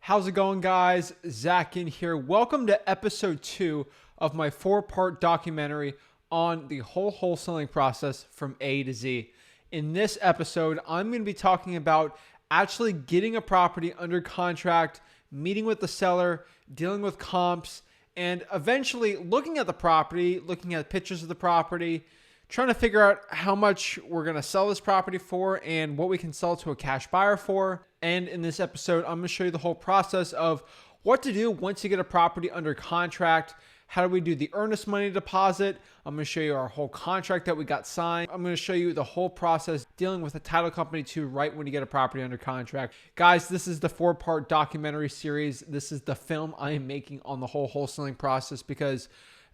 How's it going, guys? Zach Ginn here. Welcome to episode 2 of my 4-part documentary on the whole wholesaling process from A to Z. In this episode, I'm going to be talking about actually getting a property under contract, meeting with the seller, dealing with comps, and eventually looking at the property, looking at pictures of the property, trying to figure out how much we're going to sell this property for and what we can sell to a cash buyer for. And in this episode, I'm going to show you the whole process of what to do once you get a property under contract. How do we do the earnest money deposit? I'm going to show you our whole contract that we got signed. I'm going to show you the whole process dealing with a title company too, right when you get a property under contract. Guys, this is the 4-part documentary series. This is the film I am making on the whole wholesaling process because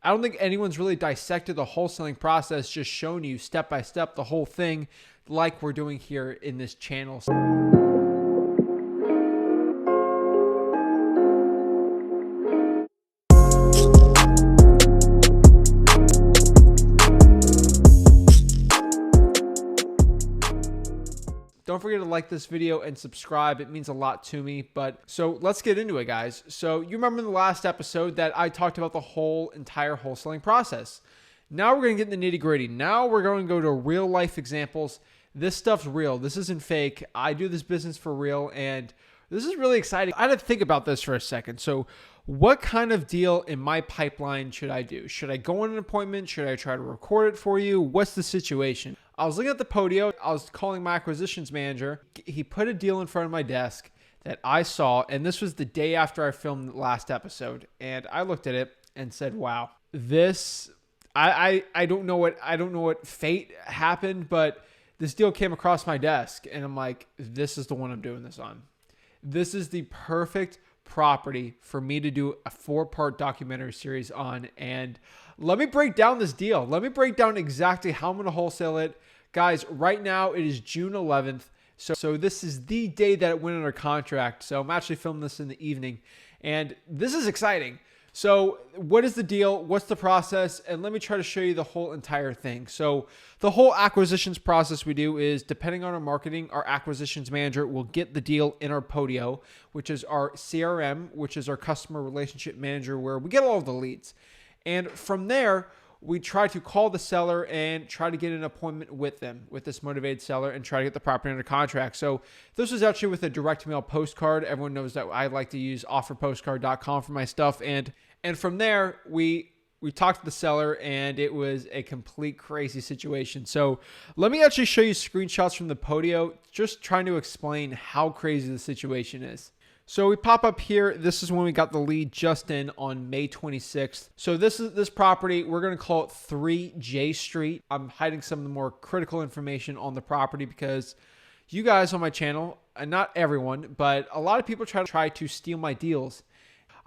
I don't think anyone's really dissected the wholesaling process, just shown you step by step the whole thing like we're doing here in this channel. Don't forget to like this video and subscribe. It means a lot to me. So let's get into it, guys. So you remember in the last episode that I talked about the whole entire wholesaling process. Now we're going to get in the nitty gritty. Now we're going to go to real life examples. This stuff's real. This isn't fake. I do this business for real, and this is really exciting. I had to think about this for a second. So what kind of deal in my pipeline should I do? Should I go on an appointment? Should I try to record it for you? What's the situation? I was looking at the Podio. I was calling my acquisitions manager. He put a deal in front of my desk that I saw, and this was the day after I filmed the last episode. And I looked at it and said, "Wow, this I don't know what fate happened, but this deal came across my desk, and I'm like, this is the one I'm doing this on. This is the perfect property for me to do a 4-part documentary series on. And let me break down this deal. Let me break down exactly how I'm going to wholesale it. Guys, right now it is June 11th. So this is the day that it went under contract. So I'm actually filming this in the evening, and this is exciting. So what is the deal? What's the process? And let me try to show you the whole entire thing. So the whole acquisitions process we do is, depending on our marketing, our acquisitions manager will get the deal in our Podio, which is our CRM, which is our customer relationship manager, where we get all of the leads. And from there, we try to call the seller and try to get an appointment with them, with this motivated seller, and try to get the property under contract. So this was actually with a direct mail postcard. Everyone knows that I like to use offerpostcard.com for my stuff. And from there, we talked to the seller, and it was a complete crazy situation. So let me actually show you screenshots from the Podio, just trying to explain how crazy the situation is. So we pop up here. This is when we got the lead just in on May 26th. So this property, we're going to call it 3J Street. I'm hiding some of the more critical information on the property because you guys on my channel, and not everyone, but a lot of people try to steal my deals.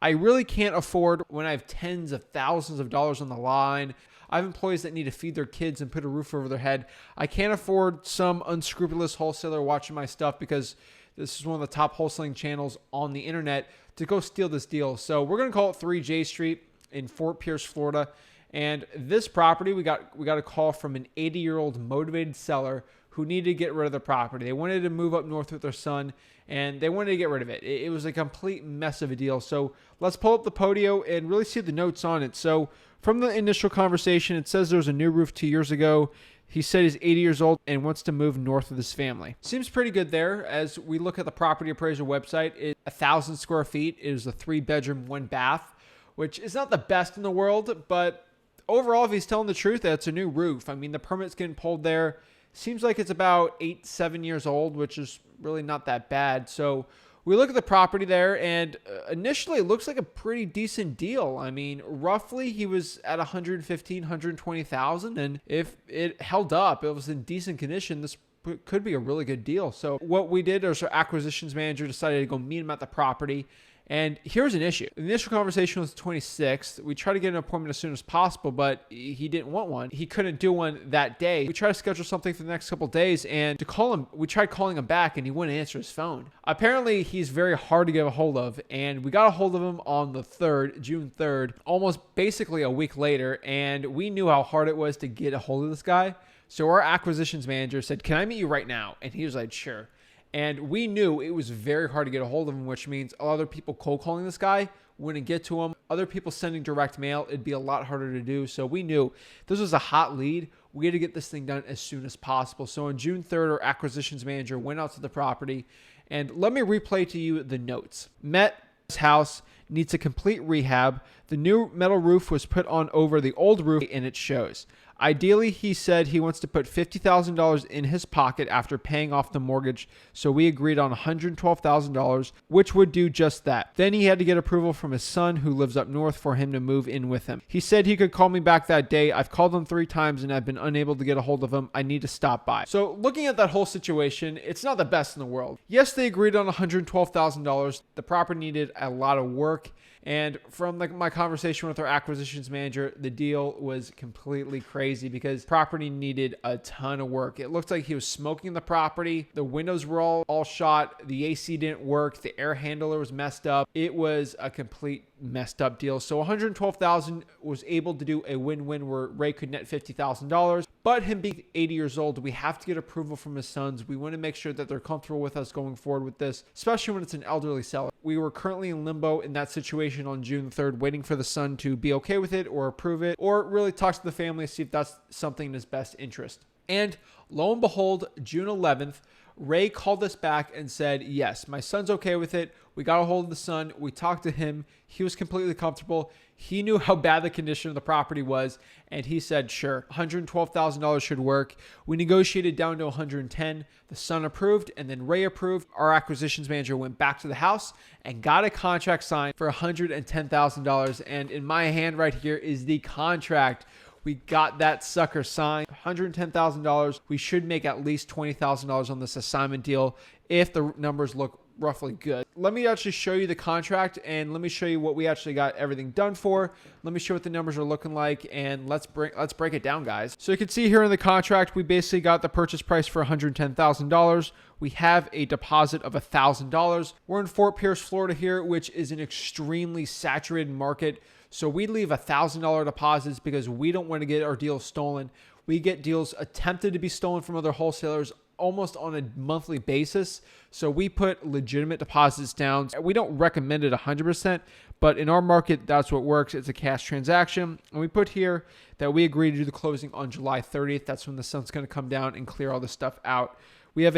I really can't afford, when I have tens of thousands of dollars on the line. I have employees that need to feed their kids and put a roof over their head. I can't afford some unscrupulous wholesaler watching my stuff, because this is one of the top wholesaling channels on the internet, to go steal this deal. So we're going to call it 3J Street in Fort Pierce, Florida. And this property, we got a call from an 80-year-old motivated seller who needed to get rid of the property. They wanted to move up north with their son, and they wanted to get rid of it. It was a complete mess of a deal. So let's pull up the Podio and really see the notes on it. So from the initial conversation, it says there was a new roof 2 years ago. He said he's 80 years old and wants to move north with his family. Seems pretty good there. As we look at the property appraiser website, it's 1,000 square feet. It is a 3-bedroom, 1-bath, which is not the best in the world, but overall, if he's telling the truth, that's a new roof. I mean, the permit's getting pulled there. Seems like it's about 7 years old, which is really not that bad. So we look at the property there, and initially it looks like a pretty decent deal. I mean, roughly he was at 115, 120,000, and if it held up, it was in decent condition, this could be a really good deal. So what we did is our acquisitions manager decided to go meet him at the property. And here's an issue. The initial conversation was the 26th. We tried to get an appointment as soon as possible, but he didn't want one. He couldn't do one that day. We tried to schedule something for the next couple of days, and to call him, we tried calling him back, and he wouldn't answer his phone. Apparently, he's very hard to get a hold of, and we got a hold of him on the 3rd, June 3rd, almost basically a week later, and we knew how hard it was to get a hold of this guy. So our acquisitions manager said, "Can I meet you right now?" And he was like, "Sure." And we knew it was very hard to get a hold of him, which means other people cold calling this guy wouldn't get to him. Other people sending direct mail, it'd be a lot harder to do. So we knew this was a hot lead. We had to get this thing done as soon as possible. So on June 3rd, our acquisitions manager went out to the property, and let me replay to you the notes. Met his house, needs a complete rehab. The new metal roof was put on over the old roof, and it shows. Ideally, he said he wants to put $50,000 in his pocket after paying off the mortgage, so we agreed on $112,000, which would do just that. Then he had to get approval from his son, who lives up north, for him to move in with him. He said he could call me back that day. I've called him 3 times and I've been unable to get a hold of him. I need to stop by. So looking at that whole situation, it's not the best in the world. Yes, they agreed on $112,000. The property needed a lot of work. And from my conversation with our acquisitions manager, the deal was completely crazy because property needed a ton of work. It looked like he was smoking the property. The windows were all shot. The AC didn't work. The air handler was messed up. It was a complete messed up deal. So $112,000 was able to do a win-win where Ray could net $50,000. But him being 80 years old, we have to get approval from his sons. We want to make sure that they're comfortable with us going forward with this, especially when it's an elderly seller. We were currently in limbo in that situation on June 3rd, waiting for the son to be okay with it or approve it, or really talk to the family to see if that's something in his best interest. And lo and behold, June 11th, Ray called us back and said, yes, my son's okay with it. We got a hold of the son. We talked to him. He was completely comfortable. He knew how bad the condition of the property was, and he said, sure, $112,000 should work. We negotiated down to $110,000. The son approved, and then Ray approved. Our acquisitions manager went back to the house and got a contract signed for $110,000. And in my hand right here is the contract. We got that sucker signed, $110,000. We should make at least $20,000 on this assignment deal if the numbers look roughly good. Let me actually show you the contract, and let me show you what we actually got everything done for. Let me show what the numbers are looking like, and let's break it down, guys. So you can see here in the contract, we basically got the purchase price for $110,000. We have a deposit of $1,000. We're in Fort Pierce, Florida here, which is an extremely saturated market. So we leave $1,000 deposits because we don't want to get our deals stolen. We get deals attempted to be stolen from other wholesalers almost on a monthly basis. So we put legitimate deposits down. We don't recommend it 100%, but in our market, that's what works. It's a cash transaction. And we put here that we agree to do the closing on July 30th. That's when the sun's going to come down and clear all this stuff out. We have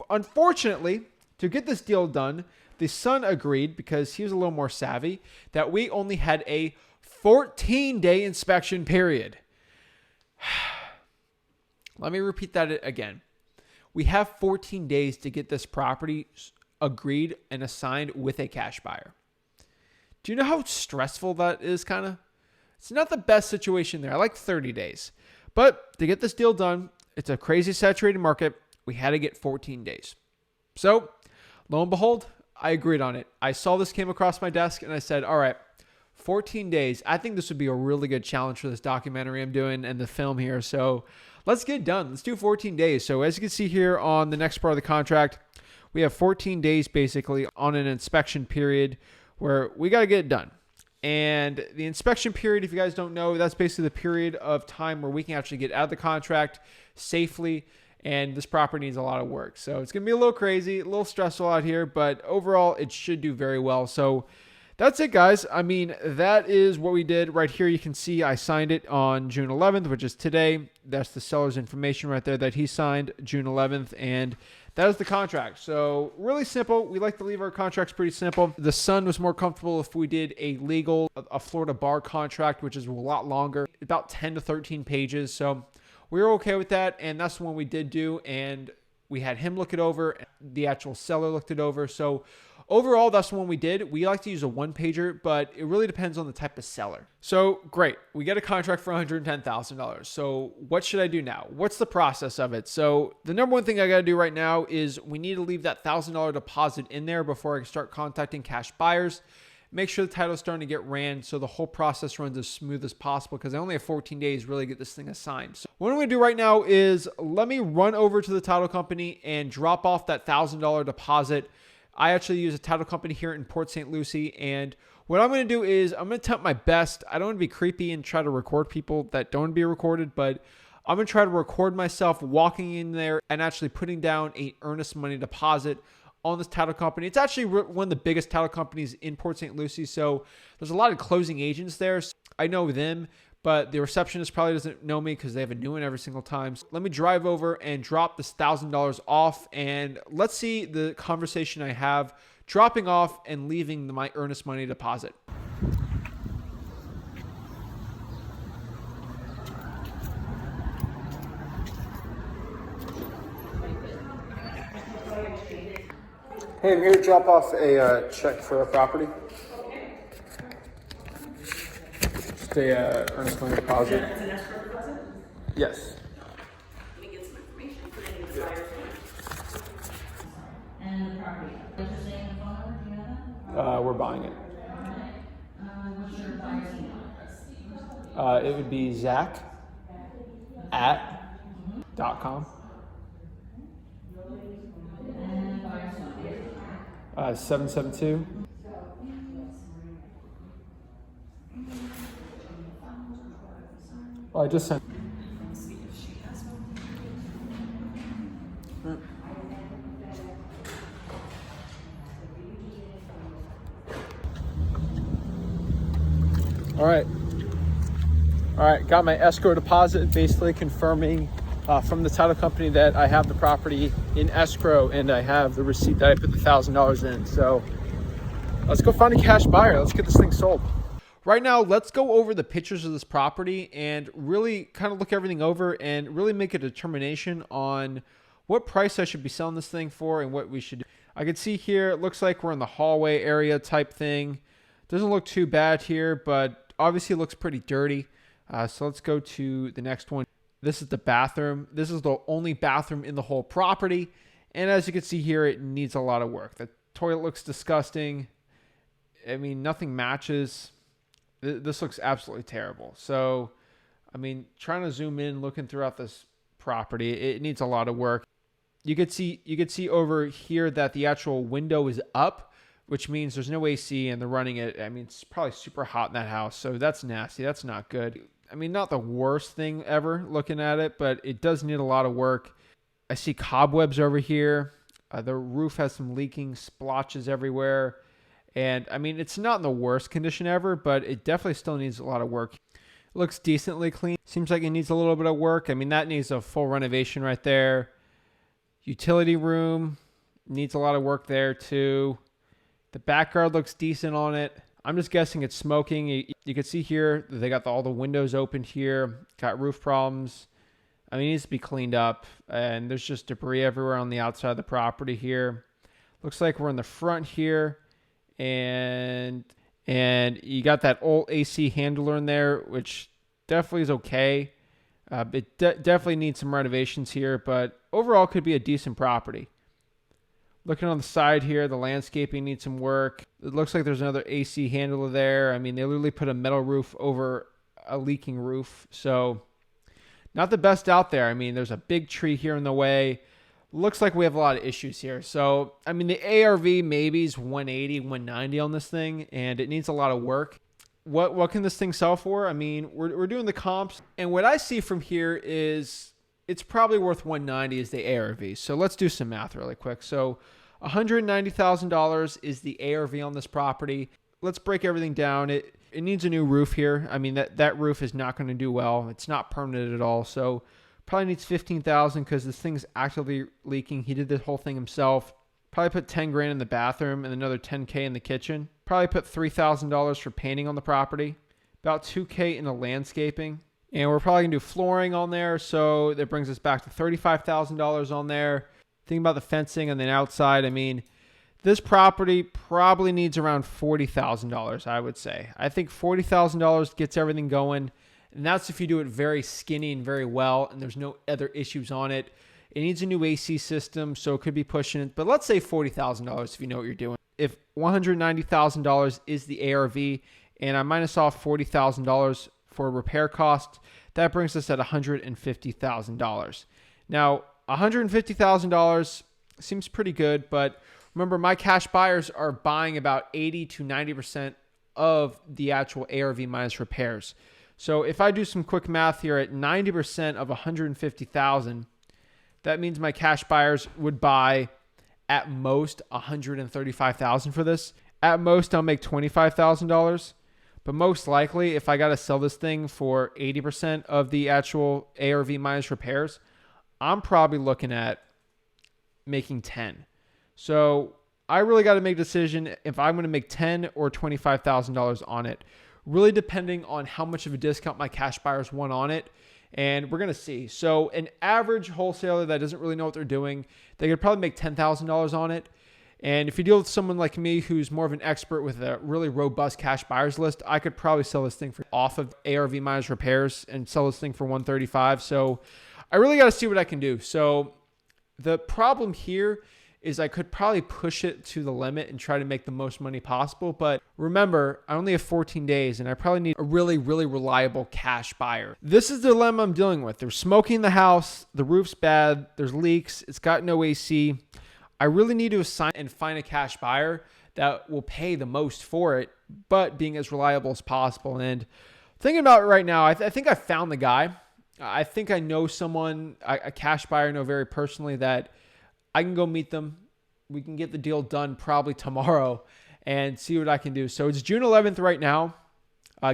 unfortunately, to get this deal done, the son agreed, because he was a little more savvy, that we only had a 14-day inspection period. Let me repeat that again. We have 14 days to get this property agreed and assigned with a cash buyer. Do you know how stressful that is, kind of? It's not the best situation there. I like 30 days. But to get this deal done, it's a crazy saturated market. We had to get 14 days. So, lo and behold, I agreed on it. I saw this came across my desk and I said, all right, 14 days. I think this would be a really good challenge for this documentary I'm doing and the film here. So let's get it done. Let's do 14 days. So as you can see here on the next part of the contract, we have 14 days basically on an inspection period where we got to get it done. And the inspection period, if you guys don't know, that's basically the period of time where we can actually get out of the contract safely. And this property needs a lot of work. So it's going to be a little crazy, a little stressful out here, but overall it should do very well. So that's it, guys. I mean, that is what we did right here. You can see I signed it on June 11th, which is today. That's the seller's information right there that he signed June 11th. And that is the contract. So really simple. We like to leave our contracts pretty simple. The son was more comfortable if we did a Florida bar contract, which is a lot longer, about 10 to 13 pages. So we were okay with that, and that's the one we did do, and we had him look it over. The actual seller looked it over. So overall, that's the one we did. We like to use a one-pager, but it really depends on the type of seller. So great. We get a contract for $110,000. So what should I do now? What's the process of it? So the number one thing I got to do right now is we need to leave that $1,000 deposit in there before I start contacting cash buyers. Make sure the title's starting to get ran so the whole process runs as smooth as possible, because I only have 14 days really to get this thing assigned. So what I'm going to do right now is let me run over to the title company and drop off that $1,000 deposit. I actually use a title company here in Port St. Lucie, and what I'm going to do is I'm going to attempt my best. I don't want to be creepy and try to record people that don't want to be recorded, but I'm going to try to record myself walking in there and actually putting down an earnest money deposit on this title company. It's actually one of the biggest title companies in Port St. Lucie, so there's a lot of closing agents there. So I know them, but the receptionist probably doesn't know me because they have a new one every single time. So let me drive over and drop this $1,000 off, and let's see the conversation I have dropping off and leaving my earnest money deposit. Hey, I'm here to drop off a check for a property. Just a earnest money deposit. It's an escrow deposit? Yes. Let me get some information for any buyers. And the property. What's your name and phone number? Do you know that? We're buying it. What's your buyer's email? It would be Zach@.com. And buyer's phone. 772. Oh, I just sent. Let's see if she has one. All right. Got my escrow deposit, basically confirming from the title company that I have the property in escrow and I have the receipt that I put the $1,000 in. So let's go find a cash buyer. Let's get this thing sold. Right now, let's go over the pictures of this property and really kind of look everything over and really make a determination on what price I should be selling this thing for and what we should do. I can see here, it looks like we're in the hallway area type thing. Doesn't look too bad here, but obviously it looks pretty dirty. So let's go to the next one. This is the bathroom. This is the only bathroom in the whole property. And as you can see here, it needs a lot of work. The toilet looks disgusting. I mean, nothing matches. This looks absolutely terrible. So, I mean, trying to zoom in, looking throughout this property, it needs a lot of work. You could see over here that the actual window is up, which means there's no AC and they're running it. I mean, it's probably super hot in that house. So that's nasty. That's not good. I mean, not the worst thing ever looking at it, but it does need a lot of work. I see cobwebs over here. The roof has some leaking splotches everywhere. And I mean, it's not in the worst condition ever, but it definitely still needs a lot of work. It looks decently clean. Seems like it needs a little bit of work. I mean, that needs a full renovation right there. Utility room needs a lot of work there too. The backyard looks decent on it. I'm just guessing it's smoking. You can see here they got all the windows opened here. Got roof problems. I mean, it needs to be cleaned up. And there's just debris everywhere on the outside of the property here. Looks like we're in the front here. And you got that old AC handler in there, which definitely is okay. It definitely needs some renovations here, but overall could be a decent property. Looking on the side here, the landscaping needs some work. It looks like there's another AC handler there. I mean, they literally put a metal roof over a leaking roof. So not the best out there. I mean, there's a big tree here in the way. Looks like we have a lot of issues here. So, I mean, the ARV maybe is 180, 190 on this thing, and it needs a lot of work. What can this thing sell for? I mean, we're doing the comps, and what I see from here is it's probably worth 190 is the ARV. So let's do some math really quick. So $190,000 is the ARV on this property. Let's break everything down. It needs a new roof here. I mean, that roof is not going to do well. It's not permanent at all. So probably needs $15,000 because this thing's actively leaking. He did this whole thing himself. Probably put 10 grand in the bathroom and another 10K in the kitchen. Probably put $3,000 for painting on the property. About 2K in the landscaping. And we're probably going to do flooring on there. So that brings us back to $35,000 on there. Think about the fencing and then outside. I mean, this property probably needs around $40,000, I would say. I think $40,000 gets everything going. And that's if you do it very skinny and very well and there's no other issues on it. It needs a new AC system, so it could be pushing it. But let's say $40,000 if you know what you're doing. If $190,000 is the ARV and I minus off $40,000 for repair costs, that brings us at $150,000. Now, $150,000 seems pretty good, but remember, my cash buyers are buying about 80 to 90% of the actual ARV minus repairs. So if I do some quick math here at 90% of 150,000, that means my cash buyers would buy at most 135,000 for this. At most, I'll make $25,000. But most likely, if I got to sell this thing for 80% of the actual ARV minus repairs, I'm probably looking at making 10. So I really got to make a decision if I'm going to make $10 or $25,000 on it, really depending on how much of a discount my cash buyers want on it. And we're going to see. So an average wholesaler that doesn't really know what they're doing, they could probably make $10,000 on it. And if you deal with someone like me who's more of an expert with a really robust cash buyers list, I could probably sell this thing for off of ARV minus repairs and sell this thing for 135. So I really got to see what I can do. So the problem here is I could probably push it to the limit and try to make the most money possible. But remember, I only have 14 days and I probably need a really, really reliable cash buyer. This is the dilemma I'm dealing with. There's smoking in the house. The roof's bad. There's leaks. It's got no AC. I really need to assign and find a cash buyer that will pay the most for it, but being as reliable as possible. And thinking about it right now, I think I found the guy. I think I know someone, a cash buyer I know very personally, that I can go meet them. We can get the deal done probably tomorrow and see what I can do. So it's June 11th right now.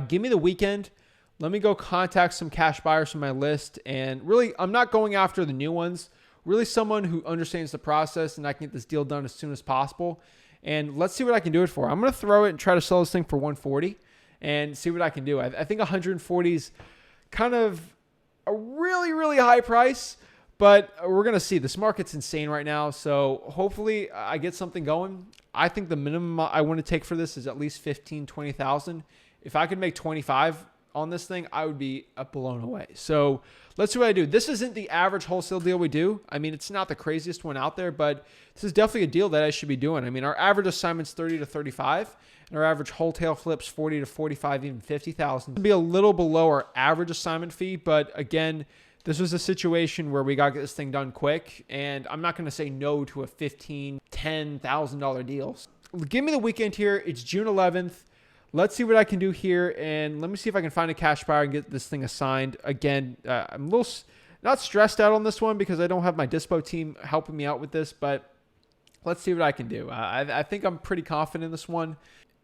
Give me the weekend. Let me go contact some cash buyers from my list. And really, I'm not going after the new ones. Really someone who understands the process and I can get this deal done as soon as possible. And let's see what I can do it for. I'm going to throw it and try to sell this thing for 140 and see what I can do. I think 140 is kind of a really, really high price. But we're going to see. This market's insane right now. So hopefully I get something going. I think the minimum I want to take for this is at least 15, 20,000. If I could make 25 on this thing, I would be blown away. So let's see what I do. This isn't the average wholesale deal we do. I mean, it's not the craziest one out there, but this is definitely a deal that I should be doing. I mean, our average assignment's 30 to 35, and our average wholesale flips 40 to 45, even 50,000. It'd be a little below our average assignment fee, but again, this was a situation where we got to get this thing done quick, and I'm not going to say no to a $15,000, $10,000 deal. Give me the weekend here. It's June 11th. Let's see what I can do here, and let me see if I can find a cash buyer and get this thing assigned. Again, I'm a little not stressed out on this one because I don't have my dispo team helping me out with this, but let's see what I can do. I think I'm pretty confident in this one,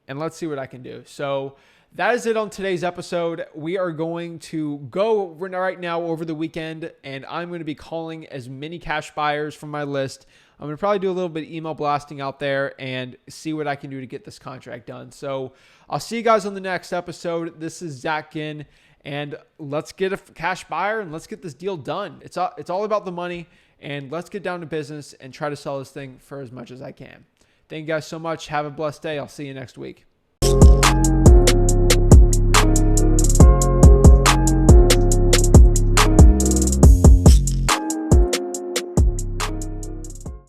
and let's see what I can do. So that is it on today's episode. We are going to go right now over the weekend, and I'm going to be calling as many cash buyers from my list. I'm going to probably do a little bit of email blasting out there and see what I can do to get this contract done. So I'll see you guys on the next episode. This is Zach Ginn, and let's get a cash buyer and let's get this deal done. It's all about the money, and let's get down to business and try to sell this thing for as much as I can. Thank you guys so much. Have a blessed day. I'll see you next week.